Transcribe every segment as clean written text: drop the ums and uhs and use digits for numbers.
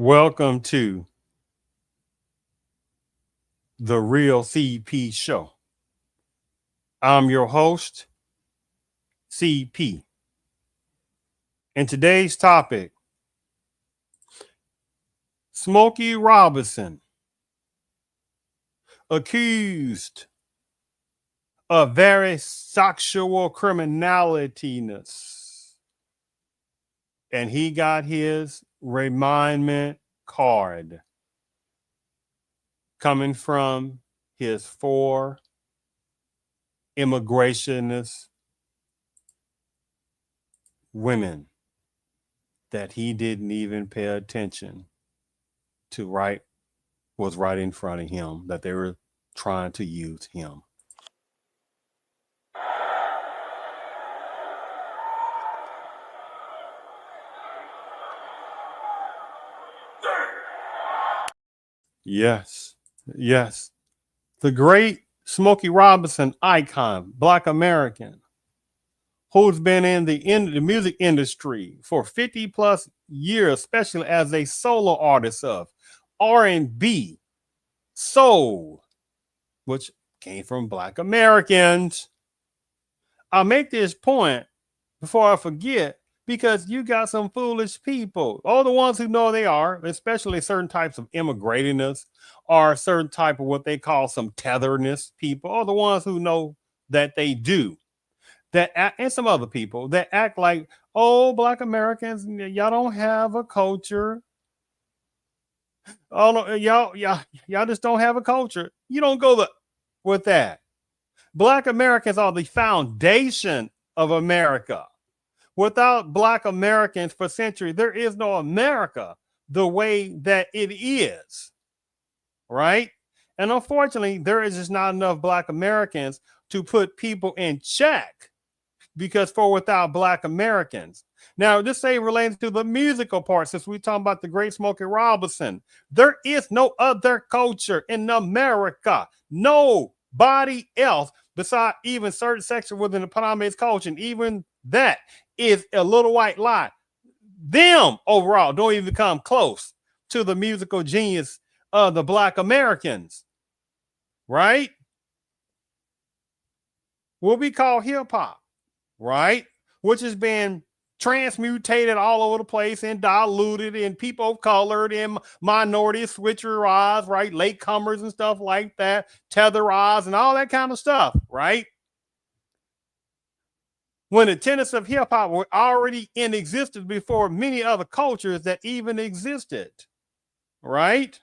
Welcome to the Real CP Show. I'm your host, CP. And today's topic, Smokey Robinson, accused of very sexual criminalityness. And he got his remindment card coming from his 4 immigrationist women that he didn't even pay attention to was right in front of him, that they were trying to use him. Yes. The great Smokey Robinson icon, Black American, who's been in the music industry for 50 plus years, especially as a solo artist of R&B, soul, which came from Black Americans. I'll make this point before I forget, because you got some foolish people, all the ones who know they are, especially certain types of immigrationists or certain type of what they call some tetherness people, or the ones who know that they do that, and some other people that act like, oh, Black Americans, y'all don't have a culture. Oh no, y'all just don't have a culture. You don't go with that. Black Americans are the foundation of America. Without Black Americans for centuries, there is no America the way that it is, right? And unfortunately, there is just not enough Black Americans to put people in check, because without Black Americans. Now, just say related to the musical part, since we're talking about the great Smokey Robinson, there is no other culture in America. Nobody else besides even certain sections within the Panamanian culture, and even that is a little white lie. Them overall don't even come close to the musical genius of the Black Americans, right? What we call hip hop, right? Which has been transmutated all over the place and diluted, and people of colored and minorities, switcherized, right? Latecomers and stuff like that, tetherized and all that kind of stuff, right? When the tenets of hip hop were already in existence before many other cultures that even existed, right?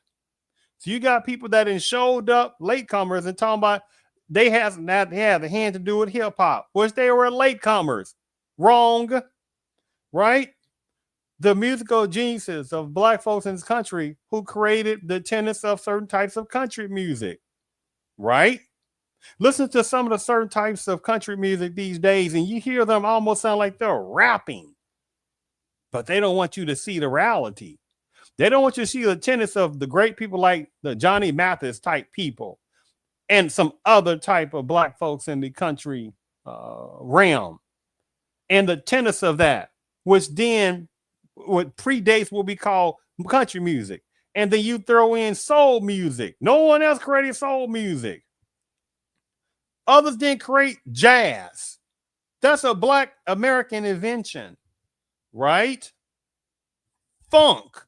So you got people that showed up, latecomers, and talking about they have a hand to do with hip hop, which they were latecomers. Wrong, right? The musical geniuses of Black folks in this country who created the tenets of certain types of country music, right? Listen to some of the certain types of country music these days, and you hear them almost sound like they're rapping, but they don't want you to see the reality. They don't want you to see the tenets of the great people like the Johnny Mathis type people and some other type of Black folks in the country realm, and the tenets of that, which then what predates what we call country music. And then you throw in soul music. No one else created soul music. Others didn't create jazz. That's a Black American invention, right? Funk,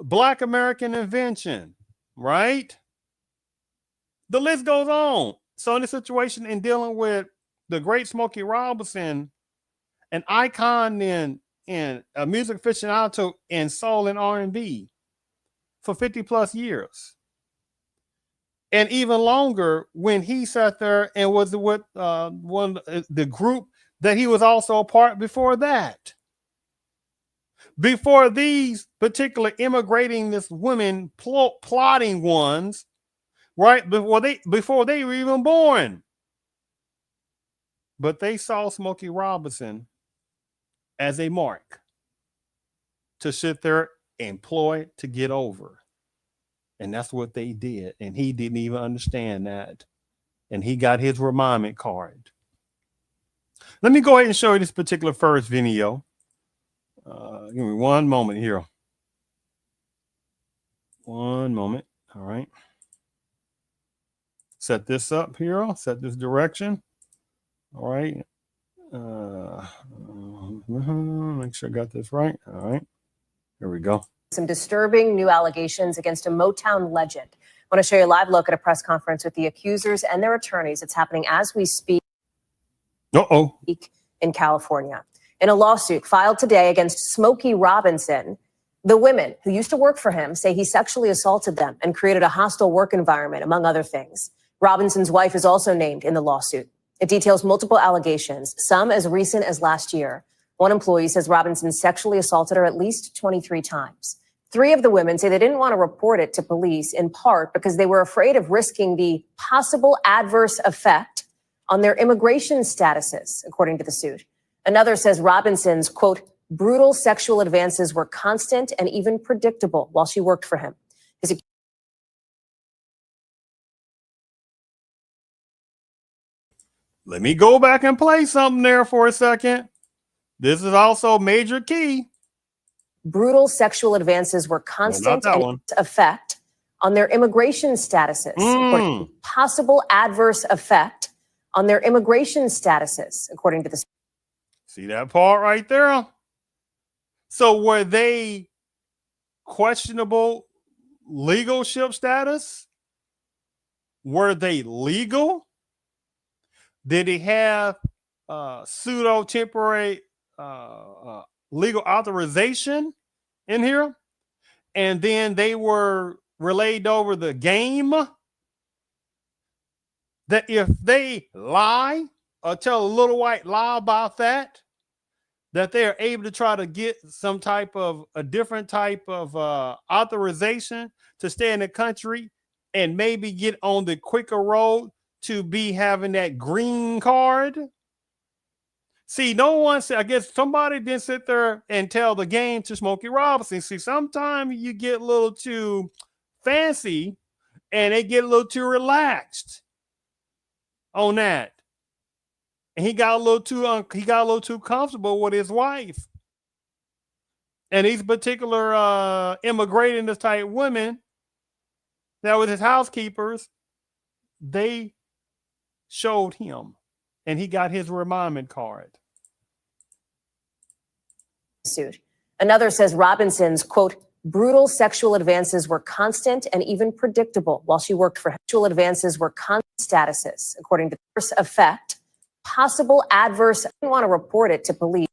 Black American invention, right? The list goes on. So in this situation, in dealing with the great Smokey Robinson, an icon in a music aficionado in soul and R&B for 50 plus years, and even longer when he sat there and was with the group that he was also a part before that. Before these particular immigrating this women plotting ones, right? Before they were even born. But they saw Smokey Robinson as a mark to sit there, employ to get over. And that's what they did. And he didn't even understand that. And he got his remindment card. Let me go ahead and show you this particular first video. Give me one moment here. One moment. All right. Set this up here. I'll set this direction. All right. Make sure I got this right. All right. Here we go. Some disturbing new allegations against a Motown legend. I want to show you a live look at a press conference with the accusers and their attorneys. It's happening as we speak. In California. In a lawsuit filed today against Smokey Robinson, the women who used to work for him say he sexually assaulted them and created a hostile work environment, among other things. Robinson's wife is also named in the lawsuit. It details multiple allegations, some as recent as last year. One employee says Robinson sexually assaulted her at least 23 times. 3 of the women say they didn't want to report it to police, in part because they were afraid of risking the possible adverse effect on their immigration statuses, according to the suit. Another says Robinson's, quote, brutal sexual advances were constant and even predictable while she worked for him. Let me go back and play something there for a second. This is also major key. Brutal sexual advances were constant and effect on their immigration statuses. Possible adverse effect on their immigration statuses, according to the. See that part right there? So were they questionable legalship status? Were they legal? Did he have pseudo temporary legal authorization in here? And then they were relayed over the game that if they lie or tell a little white lie about that, that they are able to try to get some type of a different type of authorization to stay in the country and maybe get on the quicker road to be having that green card. See, no one said, I guess somebody didn't sit there and tell the game to Smokey Robinson. See, sometimes you get a little too fancy and they get a little too relaxed on that. And he got a little too comfortable with his wife. And these particular immigrantness type women that was his housekeepers, they showed him and he got his remindment card. Suit. Another says Robinson's, quote, brutal sexual advances were constant and even predictable while she worked for him. Sexual advances were constant statuses, according to the effect. Possible adverse, didn't want to report it to police.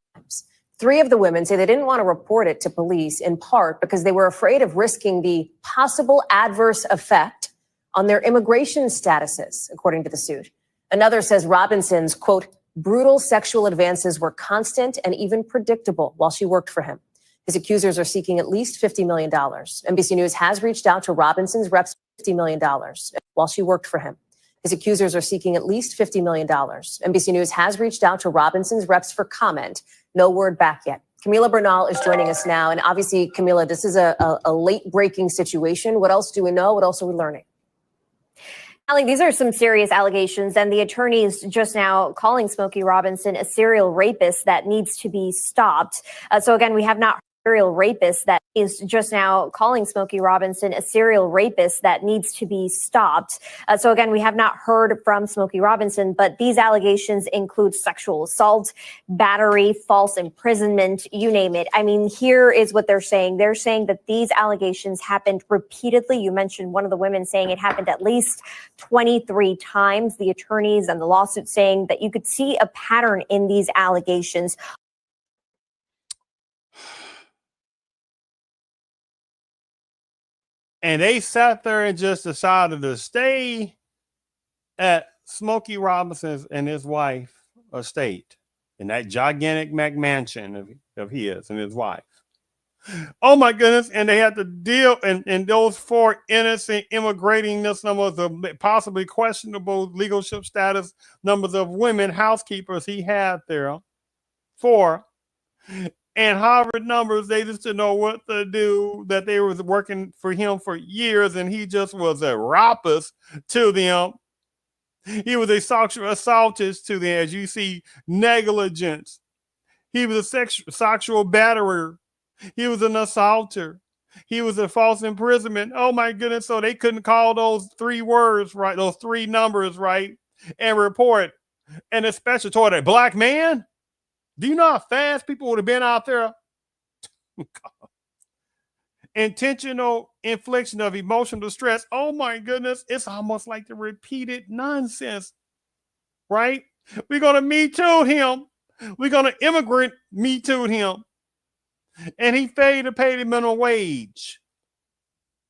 3 of the women say they didn't want to report it to police, in part because they were afraid of risking the possible adverse effect on their immigration statuses, according to the suit. Another says Robinson's, quote, brutal sexual advances were constant and even predictable while she worked for him. His accusers are seeking at least $50 million. NBC News has reached out to Robinson's reps $50 million while she worked for him. His accusers are seeking at least $50 million. NBC News has reached out to Robinson's reps for comment. No word back yet. Camila Bernal is joining us now. And obviously, Camila, this is a late-breaking situation. What else do we know? What else are we learning? Ali, these are some serious allegations, and the attorneys just now calling Smokey Robinson a serial rapist that needs to be stopped. So again, we have not serial rapist that is just now calling Smokey Robinson a serial rapist that needs to be stopped. So again, we have not heard from Smokey Robinson, but these allegations include sexual assault, battery, false imprisonment, you name it. I mean, here is what they're saying. They're saying that these allegations happened repeatedly. You mentioned one of the women saying it happened at least 23 times. The attorneys and the lawsuit saying that you could see a pattern in these allegations. And they sat there and just decided to stay at Smokey Robinson's and his wife estate in that gigantic McMansion of his and his wife. Oh my goodness. And they had to deal and those 4 innocent immigrantness numbers of possibly questionable legalship status numbers of women housekeepers he had there 4. And Harvard numbers, they just didn't know what to do, that they was working for him for years, and he just was a rapist to them. He was a sexual assaultist to them, as you see, negligence. He was a sexual batterer. He was an assaulter. He was in false imprisonment. Oh my goodness. So they couldn't call those 3 words right, those 3 numbers right, and report. And especially toward a black man. Do you know how fast people would have been out there? Intentional infliction of emotional distress. Oh my goodness. It's almost like the repeated nonsense, right? We're going to Me Too him. We're going to immigrant Me Too him. And he failed to pay the minimum wage.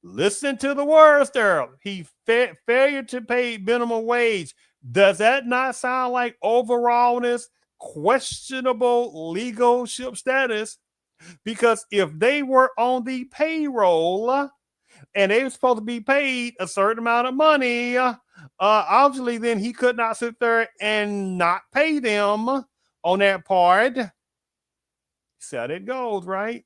Listen to the words there. He failed to pay minimum wage. Does that not sound like overallness, questionable legalship status? Because if they were on the payroll and they were supposed to be paid a certain amount of money, obviously then he could not sit there and not pay them on that part. See how it goes, right?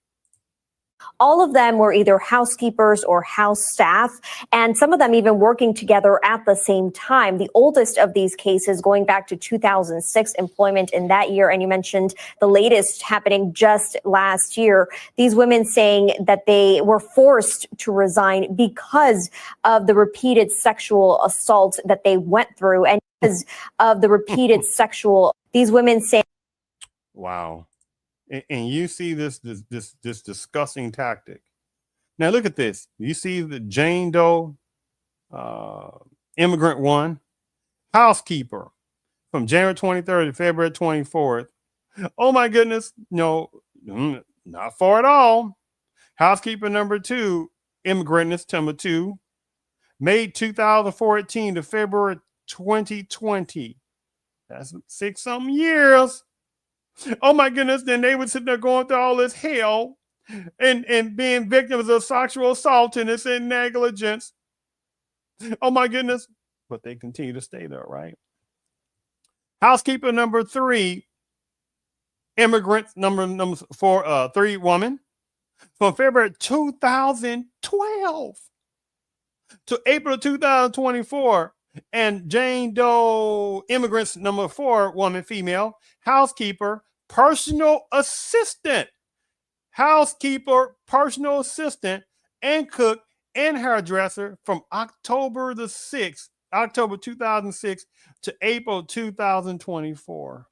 All of them were either housekeepers or house staff, and some of them even working together at the same time. The oldest of these cases going back to 2006, employment in that year. And you mentioned the latest happening just last year. These women saying that they were forced to resign because of the repeated sexual assault that they went through. And because of the repeated these women saying, wow. And you see this disgusting tactic. Now look at this. You see the Jane Doe, immigrant 1, housekeeper from January 23rd to February 24th. Oh my goodness. No, not far at all. Housekeeper number 2, Immigrantness number 2, May 2014 to February 2020. That's 6-something years. Oh my goodness, then they would sit there going through all this hell and being victims of sexual assault and this and negligence. Oh my goodness. But they continue to stay there, right? Housekeeper number 3, immigrant number 4, 3 woman from February 2012 to April 2024. And Jane Doe, immigrants number 4, woman, female, housekeeper, personal assistant, housekeeper, personal assistant, and cook and hairdresser from October 2006 to April 2024.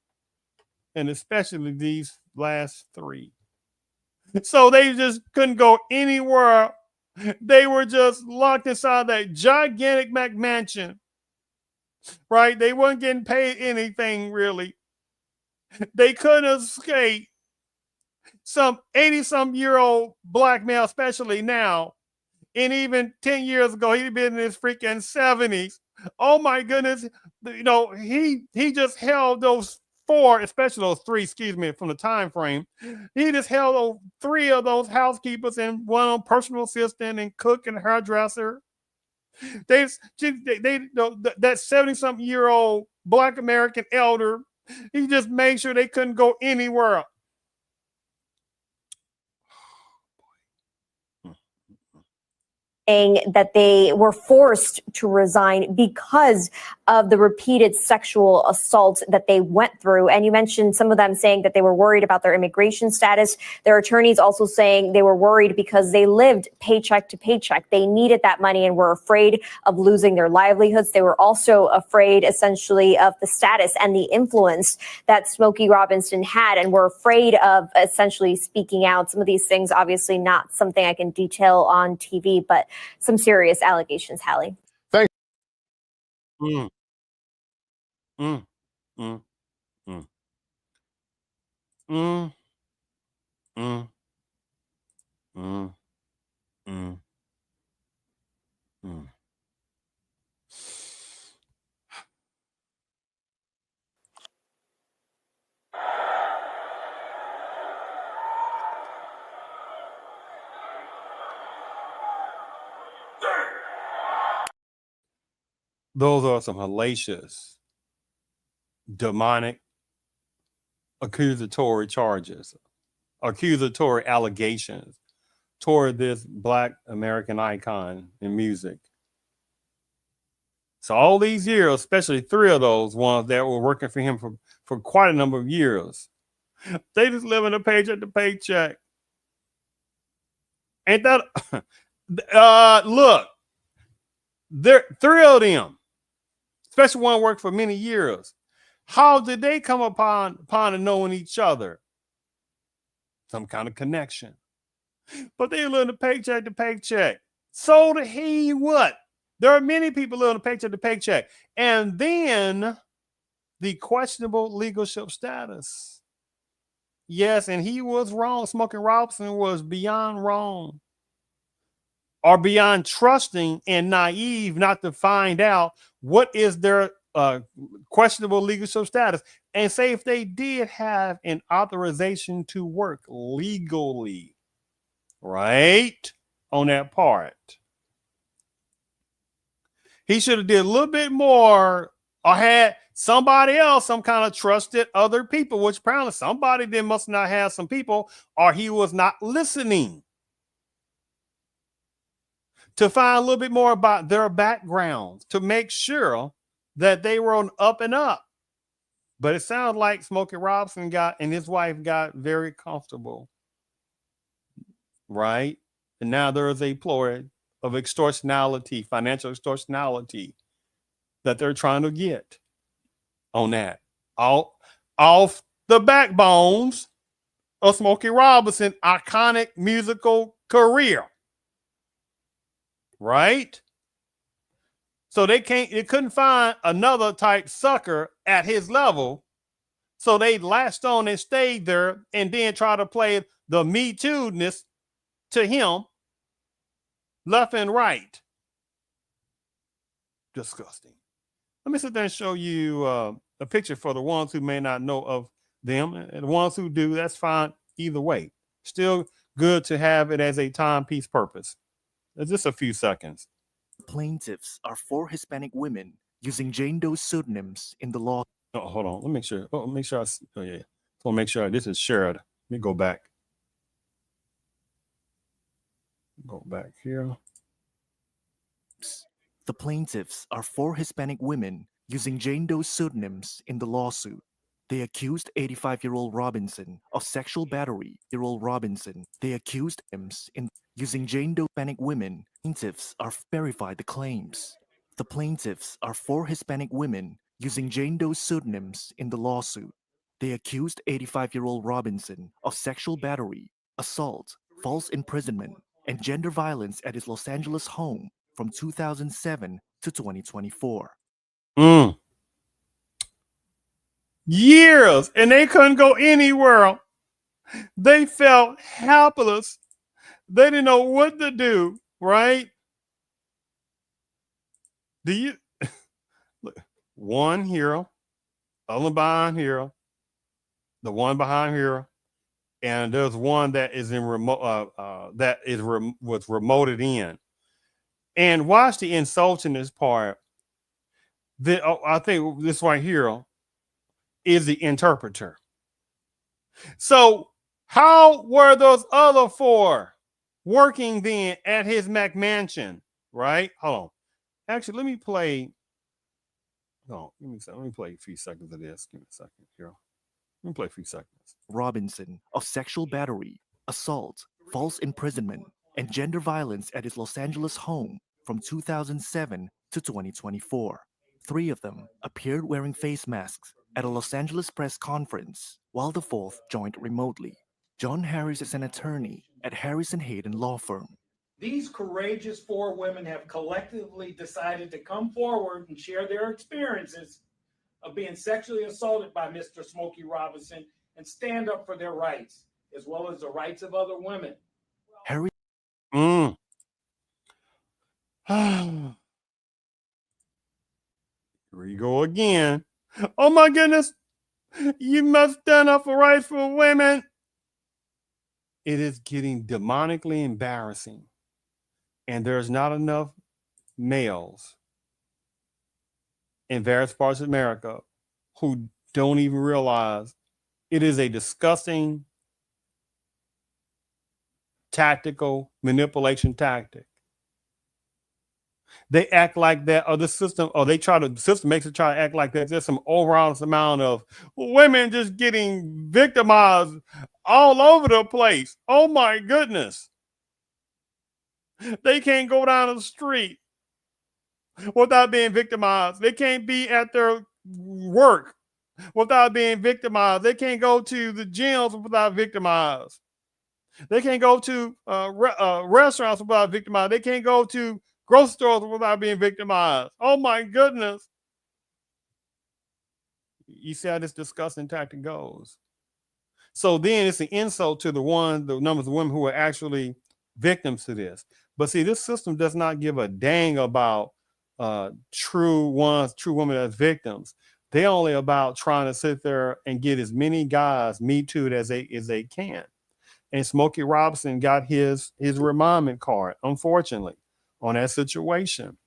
And especially these last 3. So they just couldn't go anywhere. They were just locked inside that gigantic McMansion. Right? They weren't getting paid anything really. They couldn't escape some 80-some-year-old black male, especially now. And even 10 years ago, he'd been in his freaking 70s. Oh my goodness. You know, he just held those 4, especially those 3, excuse me, from the time frame. He just held 3 of those housekeepers and 1 personal assistant and cook and hairdresser. That 70-something-year-old black American elder, he just made sure they couldn't go anywhere. that they were forced to resign because of the repeated sexual assault that they went through. And you mentioned some of them saying that they were worried about their immigration status. Their attorneys also saying they were worried because they lived paycheck to paycheck. They needed that money and were afraid of losing their livelihoods. They were also afraid essentially of the status and the influence that Smokey Robinson had and were afraid of essentially speaking out. Some of these things, obviously not something I can detail on TV, but some serious allegations, Hallie. Thanks. Mm. Mm. Mm. Mm. Mm. Mm. Mm. Mm. Mm. Those are some hellacious, demonic, accusatory charges, accusatory allegations toward this Black American icon in music. So all these years, especially 3 of those ones that were working for him for quite a number of years, they just living a paycheck to paycheck. Ain't that look, there three of them, especially one worked for many years. How did they come upon knowing each other? Some kind of connection. But they live in paycheck to paycheck. So did he what? There are many people living paycheck to paycheck. And then the questionable leadership status. Yes, and he was wrong. Smokey Robinson was beyond wrong, or beyond trusting and naive not to find out what is their questionable leadership status, and say if they did have an authorization to work legally, right, on that part. He should have did a little bit more, or had somebody else, some kind of trusted other people, which apparently somebody then must not have some people, or he was not listening to find a little bit more about their backgrounds to make sure that they were on up and up. But it sounds like Smokey Robinson and his wife got very comfortable, right? And now there is a ploy of extortionality, financial extortionality that they're trying to get on that. Off the backbones of Smokey Robinson' iconic musical career. Right? So they couldn't find another type sucker at his level. So they latched on and stayed there and then try to play the Me Too-ness to him left and right. Disgusting. Let me sit there and show you a picture for the ones who may not know of them. And the ones who do, that's fine either way. Still good to have it as a timepiece purpose. It's just a few seconds. Plaintiffs are 4 Hispanic women using Jane Doe pseudonyms in the law. Oh, hold on. Let me make sure. Oh, make sure. Oh, yeah. So make sure this is shared. Let me go back. Go back here. The plaintiffs are 4 Hispanic women using Jane Doe pseudonyms in the lawsuit. They accused 85-year-old Robinson of sexual battery. They accused him in using Jane Doe Hispanic women. Plaintiffs are verified the claims. The plaintiffs are 4 Hispanic women using Jane Doe pseudonyms in the lawsuit. They accused 85-year-old Robinson of sexual battery, assault, false imprisonment, and gender violence at his Los Angeles home from 2007 to 2024. Years, and they couldn't go anywhere. They felt helpless. They didn't know what to do, right? Do you look? One hero, other behind hero, the one behind hero, and there's one that is in remote was remoted in. And watch the insulting this part. I think this right here is the interpreter. So how were those other 4 working then at his McMansion? Right? Hold on. Actually, let me play. No, let me play a few seconds of this. Give me a second here. Let me play a few seconds. Robinson of sexual battery, assault, false imprisonment, and gender violence at his Los Angeles home from 2007 to 2024. 3 of them appeared wearing face masks at a Los Angeles press conference, while the 4th joined remotely. John Harris is an attorney at Harris & Hayden Law Firm. These courageous 4 women have collectively decided to come forward and share their experiences of being sexually assaulted by Mr. Smokey Robinson and stand up for their rights, as well as the rights of other women. Harris. Here we go again. Oh my goodness. You must stand up for rights for women. It is getting demonically embarrassing. And there's not enough males in various parts of America who don't even realize it is a disgusting tactical manipulation tactic. They act like that, or the system, or the system makes it try to act like that. There's some overall amount of women just getting victimized all over the place. Oh my goodness. They can't go down the street without being victimized. They can't be at their work without being victimized. They can't go to the gyms without victimized. They can't go to restaurants without victimized. They can't go to grocery stores without being victimized. Oh my goodness. You see how this disgusting tactic goes. So then it's an insult to the numbers of women who are actually victims to this. But see, this system does not give a dang about true women as victims. They're only about trying to sit there and get as many guys Me Too'd as they can. And Smokey Robinson got his remindment card, unfortunately, on that situation.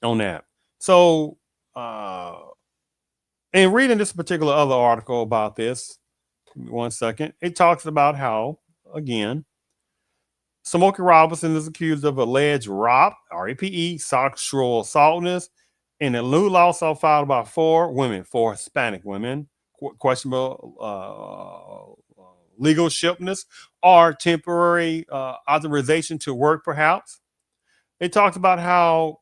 On that. So in reading this particular other article about this, 1 second, it talks about how, again, Smokey Robinson is accused of alleged RAPE, sexual assaultness, and a new lawsuit filed by four Hispanic women, questionable legalshipness or temporary authorization to work, perhaps. It talks about how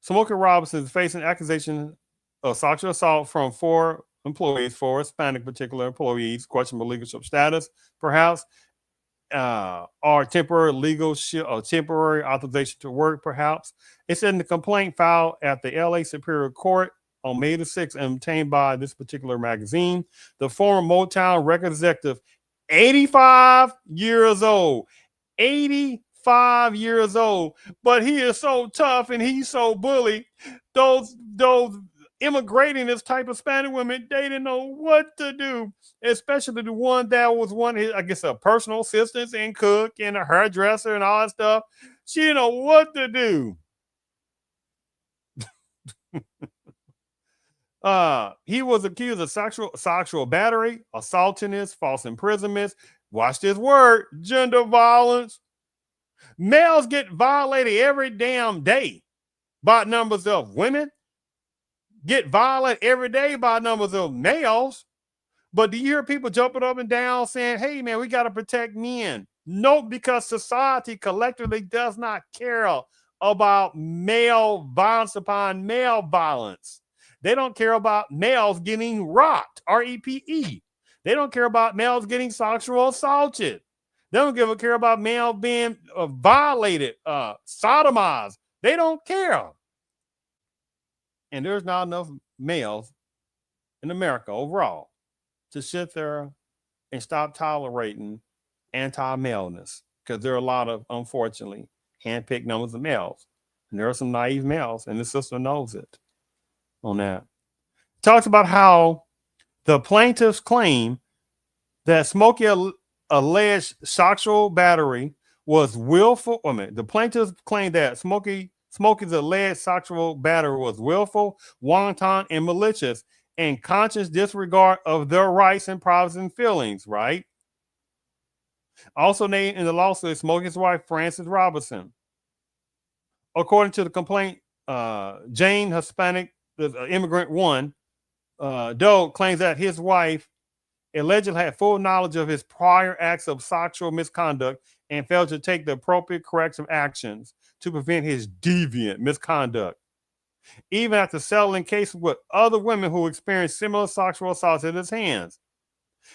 Smokey Robinson is facing accusation of sexual assault from four Hispanic particular employees, questionable leadership status, perhaps, or temporary temporary authorization to work, perhaps. It said in the complaint filed at the LA Superior Court on May the 6th and obtained by this particular magazine, the former Motown record executive, 85 years old, 85 years old, but he is so tough and he's so bully. Those immigrating this type of Spanish women, they didn't know what to do, especially the one that was I guess, a personal assistant and cook and a hairdresser and all that stuff. She didn't know what to do. He was accused of sexual battery, assaultiness, false imprisonment. Watch this word: gender violence. Males get violated every damn day by numbers of women. Get violated every day by numbers of males. But do you hear people jumping up and down saying, hey, man, we got to protect men? No, because society collectively does not care about male violence upon male violence. They don't care about males getting rocked, REPE. They don't care about males getting sexual assaulted. They don't care about males being violated, sodomized. They don't care. And there's not enough males in America overall to sit there and stop tolerating anti-maleness, because there are a lot of, unfortunately, hand-picked numbers of males. And there are some naive males, and the system knows it on that. Talks about how the plaintiffs claim that Smokey alleged sexual battery was willful. The plaintiffs claim that Smokey's alleged sexual battery was willful, wanton, and malicious, and conscious disregard of their rights and privacy and feelings, right? Also named in the lawsuit is Smokey's wife, Frances Robinson. According to the complaint, Jane Hispanic, the immigrant one, Doe claims that his wife allegedly had full knowledge of his prior acts of sexual misconduct and failed to take the appropriate corrective actions to prevent his deviant misconduct, even after settling cases with other women who experienced similar sexual assaults at his hands.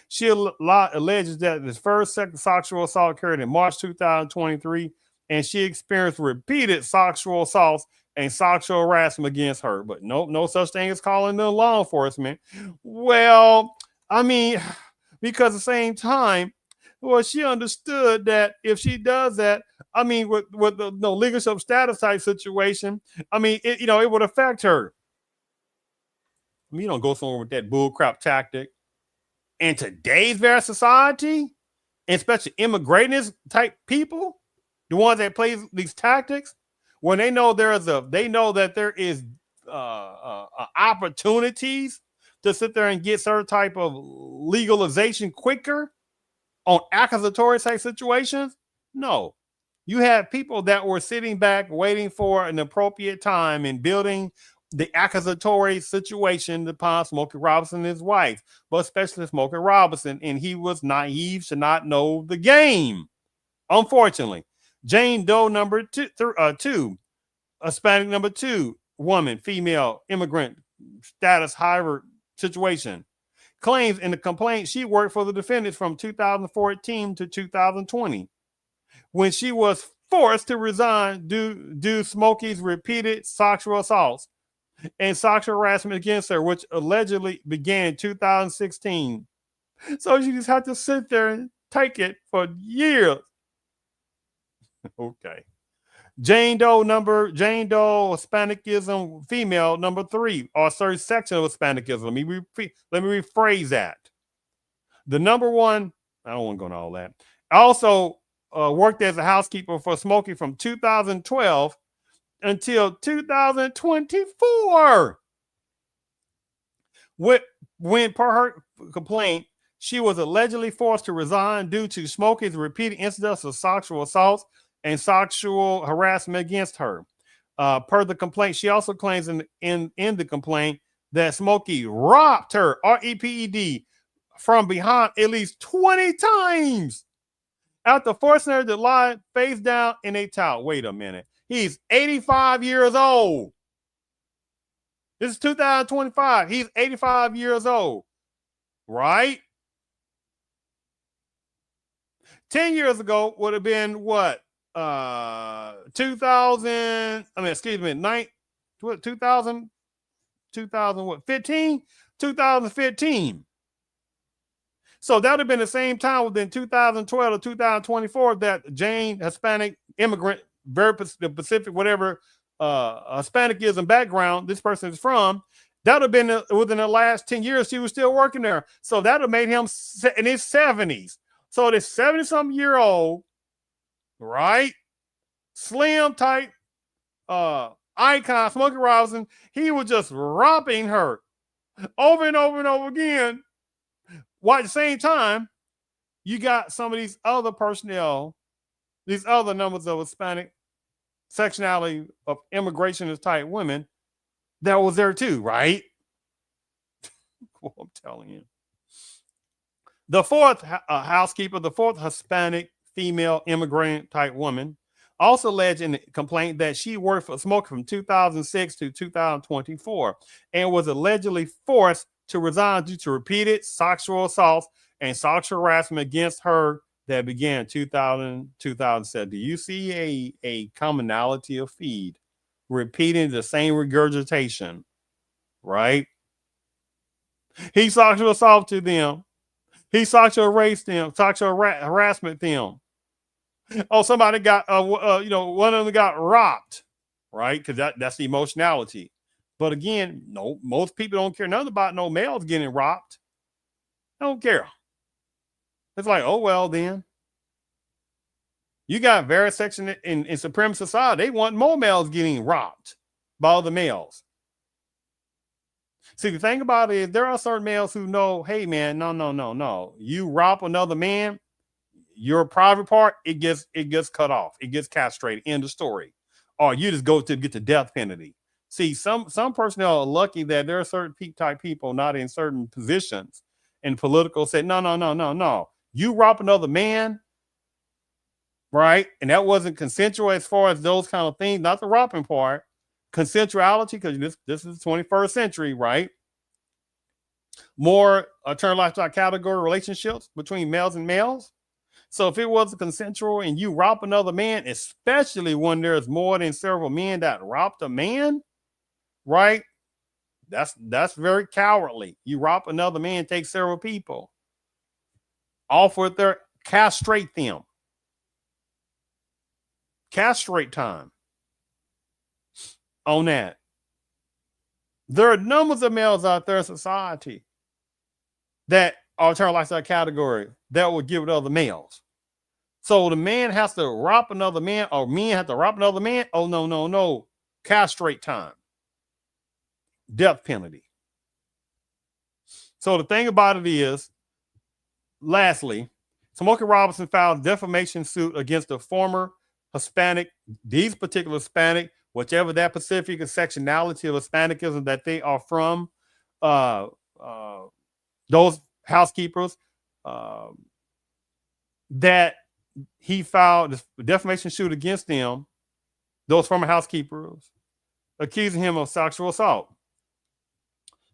She alleges that his first sexual assault occurred in March 2023, and she experienced repeated sexual assaults and sexual harassment against her, but no such thing as calling the law enforcement. Well, I mean, because at the same time, well, she understood that if she does that, I mean, with the leadership status type situation, I mean, it would affect her. I mean, you don't go somewhere with that bullcrap tactic. In today's very society, especially immigrantness type people, the ones that play these tactics, when they know that there is opportunities to sit there and get certain type of legalization quicker on accusatory type situations. No, you have people that were sitting back waiting for an appropriate time and building the accusatory situation upon Smokey Robinson and his wife, but especially Smokey Robinson. And he was naive to not know the game. Unfortunately, Jane Doe number two, Hispanic number 2, woman, female, immigrant status, however, situation, claims in the complaint she worked for the defendants from 2014 to 2020 when she was forced to resign due to Smokey's repeated sexual assaults and sexual harassment against her, which allegedly began in 2016. So she just had to sit there and take it for years. Okay. Jane Doe Hispanicism female number 3, or certain section of Hispanicism. Let me rephrase that. The number 1, I don't want to go into all that. Also worked as a housekeeper for Smokey from 2012 until 2024. When per her complaint, she was allegedly forced to resign due to Smokey's repeated incidents of sexual assaults and sexual harassment against her. Per the complaint, she also claims in the complaint that Smokey robbed her, REPED, from behind at least 20 times after forcing her to lie face down in a towel. Wait a minute. He's 85 years old. This is 2025. He's 85 years old, right? 10 years ago would have been what? 2000, 2015. So that would have been the same time within 2012 or 2024 that Jane, Hispanic immigrant, very Pacific, whatever Hispanicism background this person is from, that would have been within the last 10 years she was still working there. So that would have made him in his 70s. So this 70-something-year-old, right, slim type icon, Smokey Robinson, he was just robbing her over and over and over again. While at the same time, you got some of these other personnel, these other numbers of Hispanic sectionality of immigrationist type women that was there too, right? Well, I'm telling you. The fourth housekeeper, the fourth Hispanic female immigrant type woman, also alleged in the complaint that she worked for Smokey from 2006 to 2024 and was allegedly forced to resign due to repeated sexual assaults and sexual harassment against her that began in 2007. Do you see a commonality of feed? Repeating the same regurgitation, right? He sexual assaulted them. He sexual harassed them, sexual harassment them. Oh, somebody got, one of them got robbed, right? Because that's the emotionality. But again, no, most people don't care nothing about no males getting robbed. They don't care. It's like, oh, well, then. You got various sections in supreme society. They want more males getting robbed by other males. See, the thing about it is there are certain males who know, hey, man, no. You rob another man, your private part, it gets cut off. It gets castrated. End of story. Or you just go to get the death penalty. See, some personnel are lucky that there are certain type people not in certain positions in political say, no. You rob another man, right? And that wasn't consensual as far as those kind of things, not the robbing part. Consensuality, because this is the 21st century, right? More alternative lifestyle category relationships between males and males. So if it wasn't consensual and you rob another man, especially when there's more than several men that robbed a man, right? That's very cowardly. You rob another man, take several people. Off with their castrate them. Castrate time. On that. There are numbers of males out there in society that are alternative lifestyle category that will give it to other males. So the man has to rob another man, or men have to rob another man. Oh, no. Castrate time. Death penalty. So the thing about it is, lastly, Smokey Robinson filed a defamation suit against the former Hispanic, these particular Hispanic, whichever that specific sectionality of Hispanicism that they are from, those housekeepers that he filed a defamation suit against them, those former housekeepers, accusing him of sexual assault.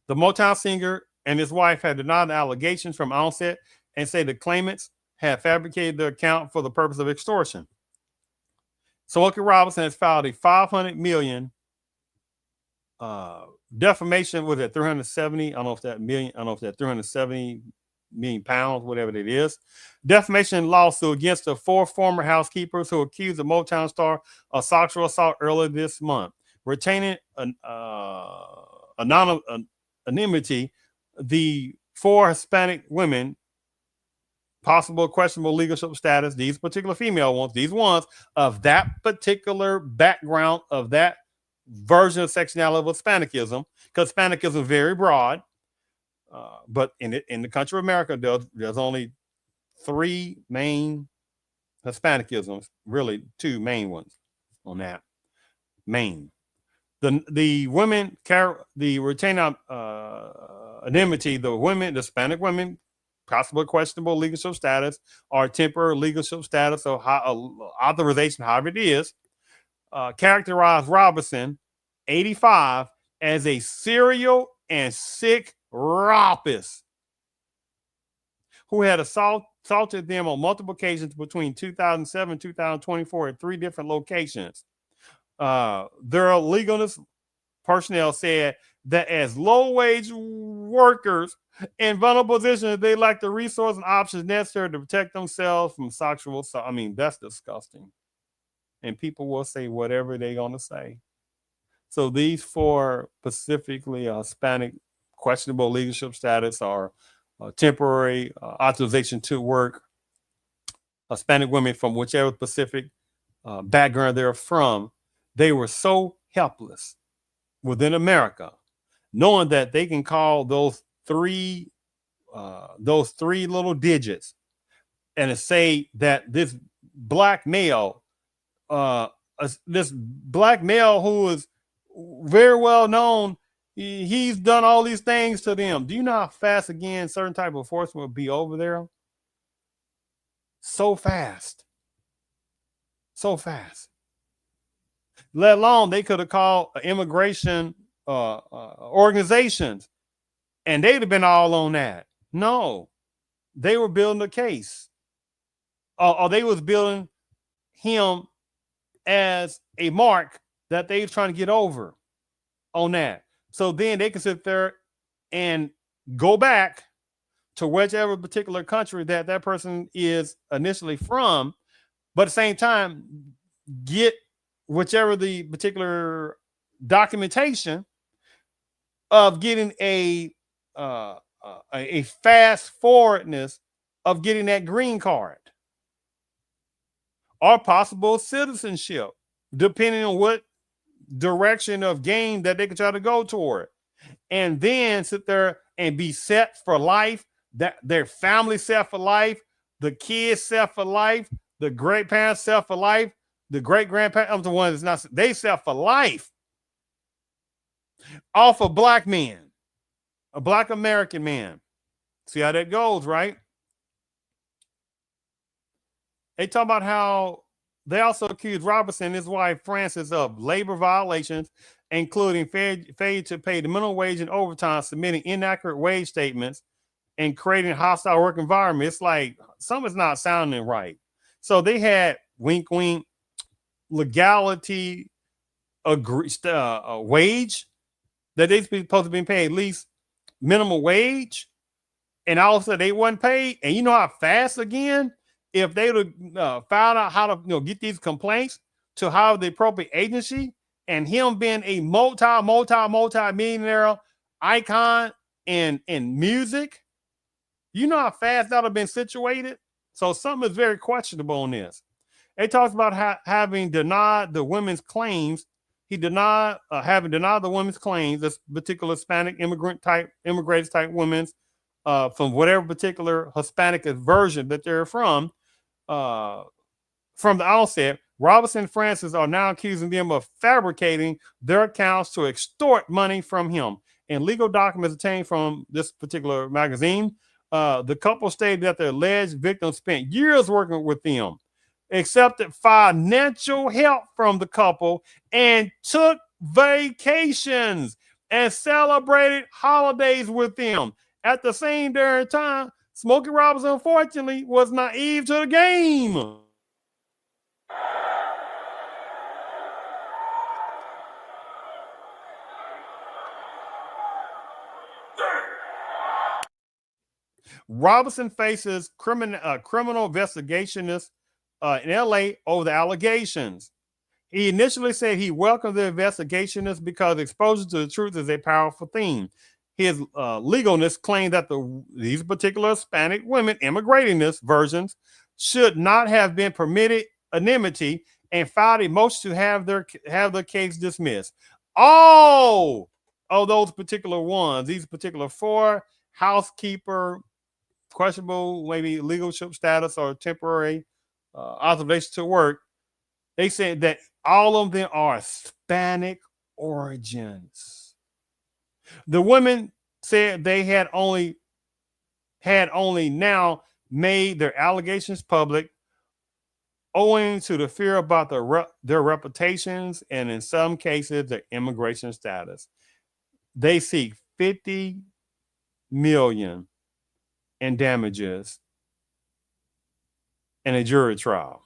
The Motown singer and his wife had denied the allegations from onset and say the claimants had fabricated the account for the purpose of extortion. Smokey Robinson has filed a $500 million defamation. Was it 370? I don't know if that million. I don't know if that 370 million pounds, whatever it is. Defamation lawsuit against the 4 former housekeepers who accused the Motown star of sexual assault earlier this month, retaining anonymity. The 4 Hispanic women, possible questionable leadership status, these particular female ones, these ones of that particular background, of that version of sexuality of Hispanicism, because Hispanicism is very broad. But in the country of America, there's only 3 main Hispanicisms, really 2 main ones on that. Main. The women, the retaining anonymity, the women, the Hispanic women, possible questionable leadership status or temporary leadership status or authorization, however it is, characterized Robinson, 85, as a serial and sick rapist who had assaulted them on multiple occasions between 2007 and 2024 at 3 different locations. Their legalness personnel said that as low-wage workers in vulnerable positions, they lack the resources and options necessary to protect themselves from sexual assault. I mean, that's disgusting. And people will say whatever they're going to say. So these 4 specifically Hispanic questionable leadership status or temporary authorization to work Hispanic women from whichever specific background they're from, they were so helpless within America, knowing that they can call those 3 little digits and say that this black male who is very well known, he's done all these things to them. Do you know how fast, again, certain type of enforcement will be over there? So fast. So fast. Let alone they could have called immigration organizations and they'd have been all on that. No, they were building a case, or they was building him as a mark that they were trying to get over on that. So then they can sit there and go back to whichever particular country that person is initially from, but at the same time, get whichever the particular documentation of getting a fast forwardness of getting that green card or possible citizenship, depending on what direction of game that they can try to go toward, and then sit there and be set for life, that their family set for life, the kids set for life, the great parents set for life, the great grandparents, I'm the one that's not, they set for life off a black man, a black American man. See how that goes, right? They talk about how they also accused Robinson and his wife Frances of labor violations, including failure to pay the minimum wage and overtime, submitting inaccurate wage statements, and creating a hostile work environment. It's like something's not sounding right. So they had wink, wink, legality, a wage that they're supposed to be paid at least minimum wage, and all of a sudden they wasn't paid. And you know how fast, again, if they would found out how to get these complaints to how the appropriate agency, and him being a multi-millionaire icon in music, you know how fast that would have been situated. So something is very questionable in this. It talks about having denied the women's claims. He denied having denied the women's claims, this particular Hispanic immigrants type women's from whatever particular Hispanic version that they're from the outset. Robinson and Francis are now accusing them of fabricating their accounts to extort money from him. In legal documents obtained from this particular magazine, the couple stated that their alleged victim spent years working with them accepted financial help from the couple, and took vacations and celebrated holidays with them. At the same darn time, Smokey Robinson, unfortunately, was naive to the game. Robinson faces criminal investigations in LA over the allegations. He initially said he welcomed the investigationists because exposure to the truth is a powerful theme. His legalness claimed that these particular Hispanic women, immigrantness versions, should not have been permitted anonymity and filed a motion to have their case dismissed. All of those particular ones, these particular 4 housekeeper, questionable, maybe leadership status or temporary authorization to work, they said that all of them are Hispanic origins. The women said they had only now made their allegations public owing to the fear about their reputations and in some cases their immigration status. They seek $50 million in damages in a jury trial.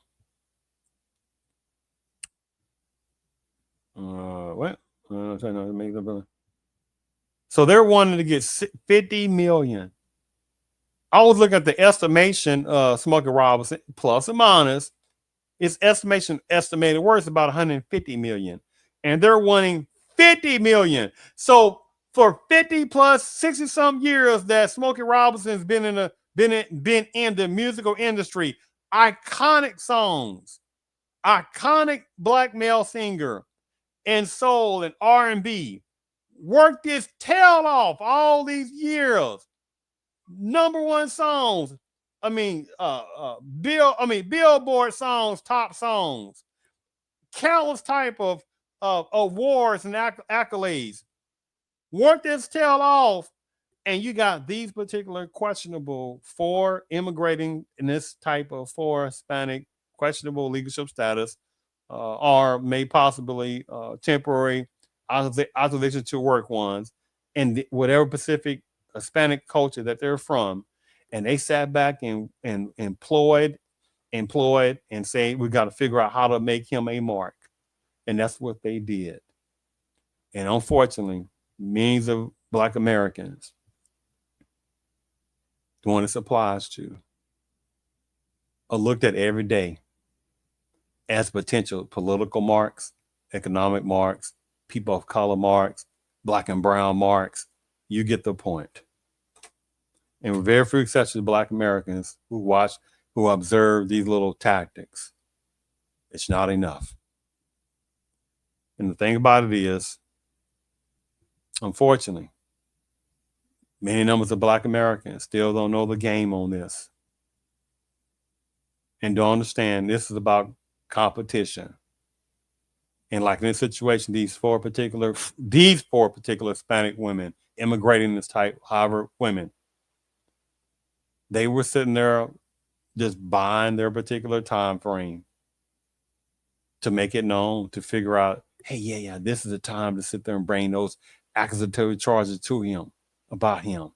So they're wanting to get $50 million. I was looking at the estimation of Smokey Robinson, plus or minus. Its estimated worth about $150 million, and they're wanting $50 million. So for 50 plus 60 some years that Smokey Robinson's been in the musical industry, iconic songs, iconic black male singer, and soul and R&B, worked his tail off all these years. #1 songs. Billboard songs, top songs, countless type of awards and accolades. Worked his tail off, and you got these particular questionable for immigrating in this type of for Hispanic questionable leadership status, or may possibly temporary authorization to work ones, and whatever Pacific Hispanic culture that they're from. And they sat back and employed and say, we got to figure out how to make him a mark. And that's what they did. And unfortunately, millions of Black Americans, the one this applies to, are looked at every day as potential political marks, economic marks, people of color marks, Black and brown marks. You get the point. And with very few exceptions of Black Americans who observe these little tactics, it's not enough. And the thing about it is, unfortunately, many numbers of Black Americans still don't know the game on this and don't understand this is about competition. And like in this situation, these four particular Hispanic women, immigrating this type, however, women, they were sitting there just buying their particular time frame to make it known, to figure out, hey, yeah, this is the time to sit there and bring those accusatory charges to him, about him.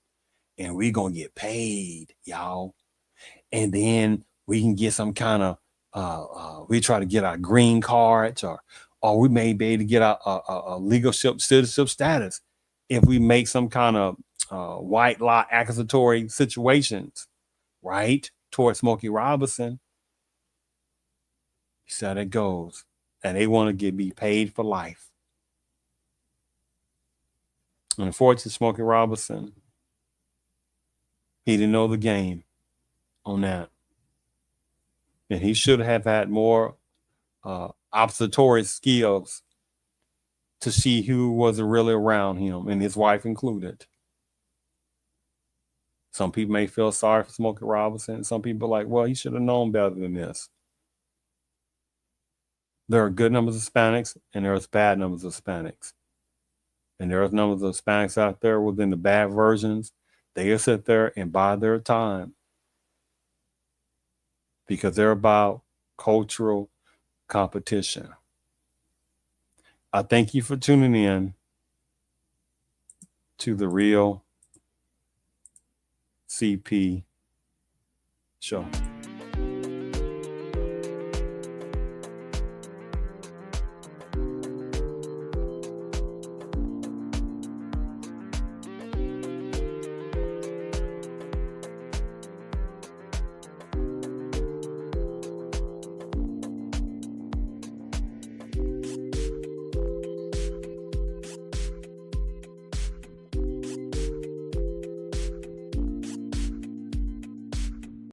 And we're going to get paid, y'all. And then we can get some kind of, we try to get our green cards, or we may be able to get a legal citizenship status if we make some kind of white lie accusatory situations, right, towards Smokey Robinson. So that it goes. And they want to be paid for life. Unfortunately, Smokey Robinson, he didn't know the game on that. And he should have had more observatory skills to see who was really around him, and his wife included. Some people may feel sorry for Smokey Robinson. Some people are like, well, he should have known better than this. There are good numbers of Hispanics, and there's bad numbers of Hispanics. And there's numbers of Hispanics out there within the bad versions. They will sit there and buy their time because they're about cultural competition. I thank you for tuning in to the Real CP Show.